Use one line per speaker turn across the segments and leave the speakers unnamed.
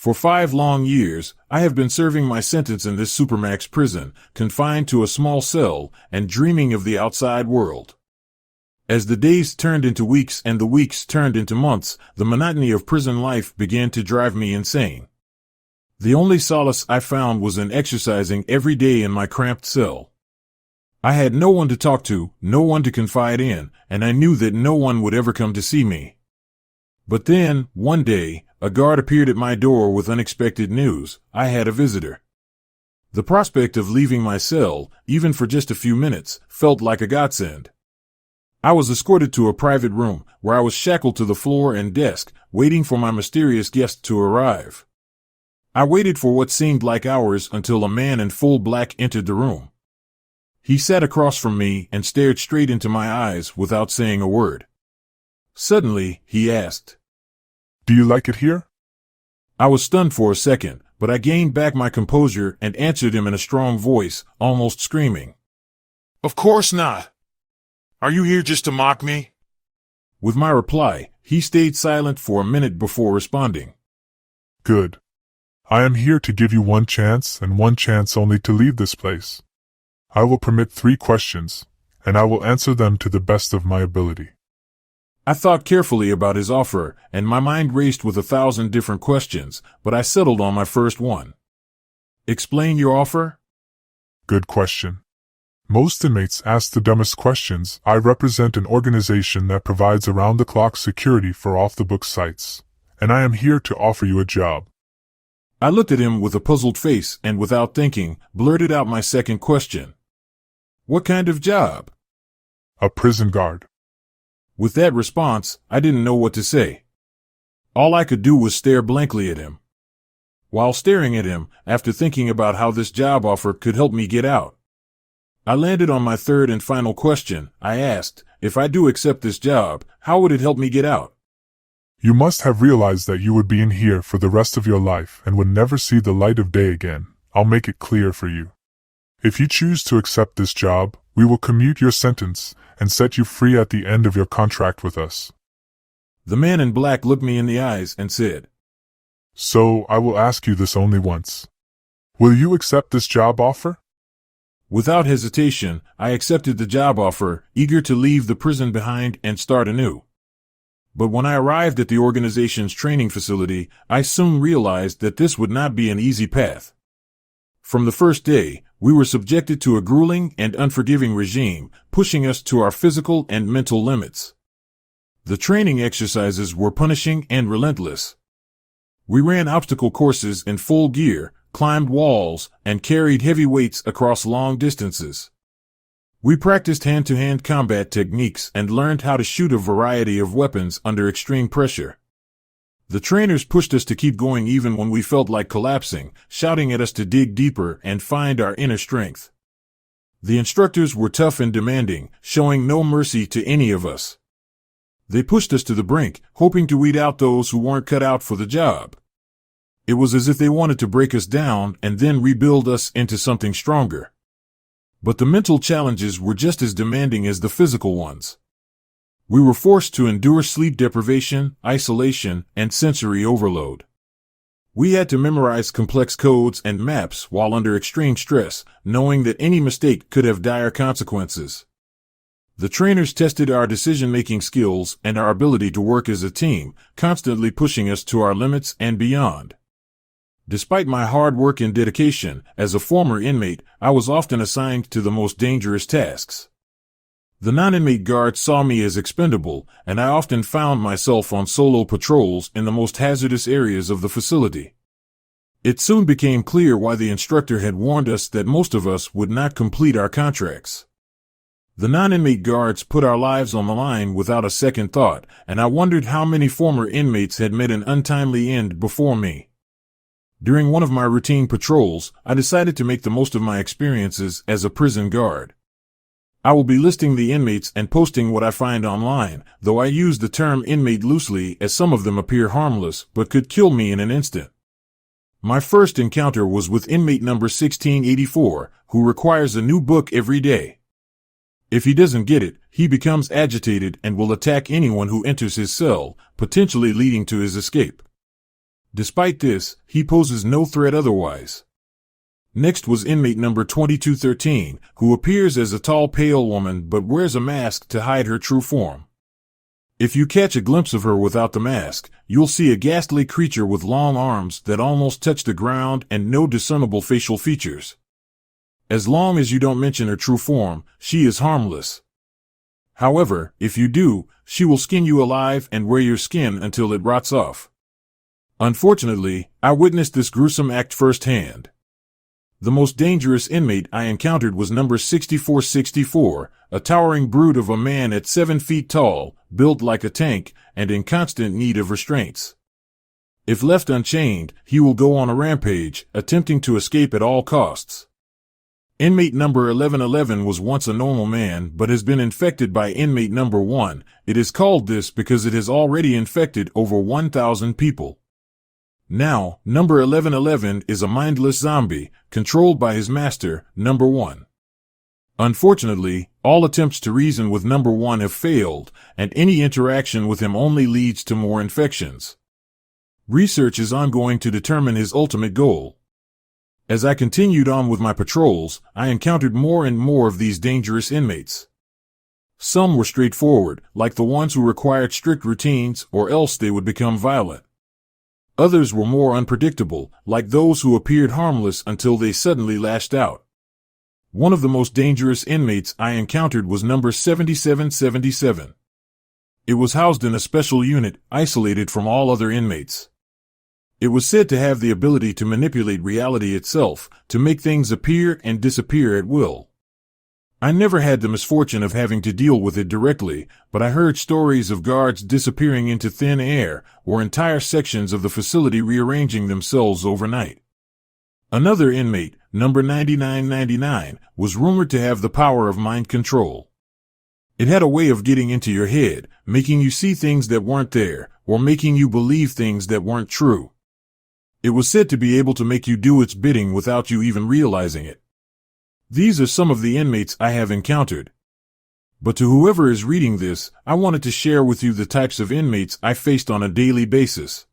For 5 long years, I have been serving my sentence in this supermax prison, confined to a small cell and dreaming of the outside world. As the days turned into weeks and the weeks turned into months, the monotony of prison life began to drive me insane. The only solace I found was in exercising every day in my cramped cell. I had no one to talk to, no one to confide in, and I knew that no one would ever come to see me. But then, one day, a guard appeared at my door with unexpected news. I had a visitor. The prospect of leaving my cell, even for just a few minutes, felt like a godsend. I was escorted to a private room, where I was shackled to the floor and desk, waiting for my mysterious guest to arrive. I waited for what seemed like hours until a man in full black entered the room. He sat across from me and stared straight into my eyes without saying a word. Suddenly, he asked,
"Do you like it here?"
I was stunned for a second, but I gained back my composure and answered him in a strong voice, almost screaming, "Of course not! Are you here just to mock me?" With my reply, he stayed silent for a minute before responding.
"Good. I am here to give you one chance and one chance only to leave this place. I will permit 3 questions, and I will answer them to the best of my ability."
I thought carefully about his offer, and my mind raced with 1,000 different questions, but I settled on my first one. "Explain your offer?"
Good question. Most inmates ask the dumbest questions. I represent an organization that provides around-the-clock security for off-the-book sites, and I am here to offer you a job.
I looked at him with a puzzled face and, without thinking, blurted out my second question. "What kind of job?"
A prison guard.
With that response, I didn't know what to say. All I could do was stare blankly at him. While staring at him, after thinking about how this job offer could help me get out, I landed on my third and final question. I asked, if I do accept this job, how would it help me get out?
You must have realized that you would be in here for the rest of your life and would never see the light of day again. I'll make it clear for you. If you choose to accept this job, we will commute your sentence and set you free at the end of your contract with us.
The man in black looked me in the eyes and said,
"So, I will ask you this only once. Will you accept this job offer?"
Without hesitation, I accepted the job offer, eager to leave the prison behind and start anew. But when I arrived at the organization's training facility, I soon realized that this would not be an easy path. From the first day, we were subjected to a grueling and unforgiving regime, pushing us to our physical and mental limits. The training exercises were punishing and relentless. We ran obstacle courses in full gear, climbed walls, and carried heavy weights across long distances. We practiced hand-to-hand combat techniques and learned how to shoot a variety of weapons under extreme pressure. The trainers pushed us to keep going even when we felt like collapsing, shouting at us to dig deeper and find our inner strength. The instructors were tough and demanding, showing no mercy to any of us. They pushed us to the brink, hoping to weed out those who weren't cut out for the job. It was as if they wanted to break us down and then rebuild us into something stronger. But the mental challenges were just as demanding as the physical ones. We were forced to endure sleep deprivation, isolation, and sensory overload. We had to memorize complex codes and maps while under extreme stress, knowing that any mistake could have dire consequences. The trainers tested our decision-making skills and our ability to work as a team, constantly pushing us to our limits and beyond. Despite my hard work and dedication, as a former inmate, I was often assigned to the most dangerous tasks. The non-inmate guards saw me as expendable, and I often found myself on solo patrols in the most hazardous areas of the facility. It soon became clear why the instructor had warned us that most of us would not complete our contracts. The non-inmate guards put our lives on the line without a second thought, and I wondered how many former inmates had met an untimely end before me. During one of my routine patrols, I decided to make the most of my experiences as a prison guard. I will be listing the inmates and posting what I find online, though I use the term inmate loosely as some of them appear harmless but could kill me in an instant. My first encounter was with inmate number 1684, who requires a new book every day. If he doesn't get it, he becomes agitated and will attack anyone who enters his cell, potentially leading to his escape. Despite this, he poses no threat otherwise. Next was inmate number 2213, who appears as a tall, pale woman but wears a mask to hide her true form. If you catch a glimpse of her without the mask, you'll see a ghastly creature with long arms that almost touch the ground and no discernible facial features. As long as you don't mention her true form, she is harmless. However, if you do, she will skin you alive and wear your skin until it rots off. Unfortunately, I witnessed this gruesome act firsthand. The most dangerous inmate I encountered was number 6464, a towering brute of a man at 7 feet tall, built like a tank, and in constant need of restraints. If left unchained, he will go on a rampage, attempting to escape at all costs. Inmate number 1111 was once a normal man but has been infected by inmate number 1. It is called this because it has already infected over 1,000 people. Now, number 1111 is a mindless zombie, controlled by his master, number 1. Unfortunately, all attempts to reason with number 1 have failed, and any interaction with him only leads to more infections. Research is ongoing to determine his ultimate goal. As I continued on with my patrols, I encountered more and more of these dangerous inmates. Some were straightforward, like the ones who required strict routines or else they would become violent. Others were more unpredictable, like those who appeared harmless until they suddenly lashed out. One of the most dangerous inmates I encountered was number 7777. It was housed in a special unit, isolated from all other inmates. It was said to have the ability to manipulate reality itself, to make things appear and disappear at will. I never had the misfortune of having to deal with it directly, but I heard stories of guards disappearing into thin air, or entire sections of the facility rearranging themselves overnight. Another inmate, number 9999, was rumored to have the power of mind control. It had a way of getting into your head, making you see things that weren't there, or making you believe things that weren't true. It was said to be able to make you do its bidding without you even realizing it. These are some of the inmates I have encountered. But to whoever is reading this, I wanted to share with you the types of inmates I faced on a daily basis.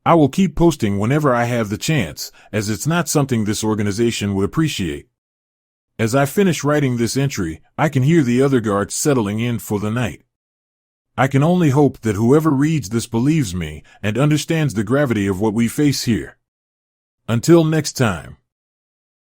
I will keep posting whenever I have the chance, as it's not something this organization would appreciate. As I finish writing this entry, I can hear the other guards settling in for the night. I can only hope that whoever reads this believes me and understands the gravity of what we face here. Until next time.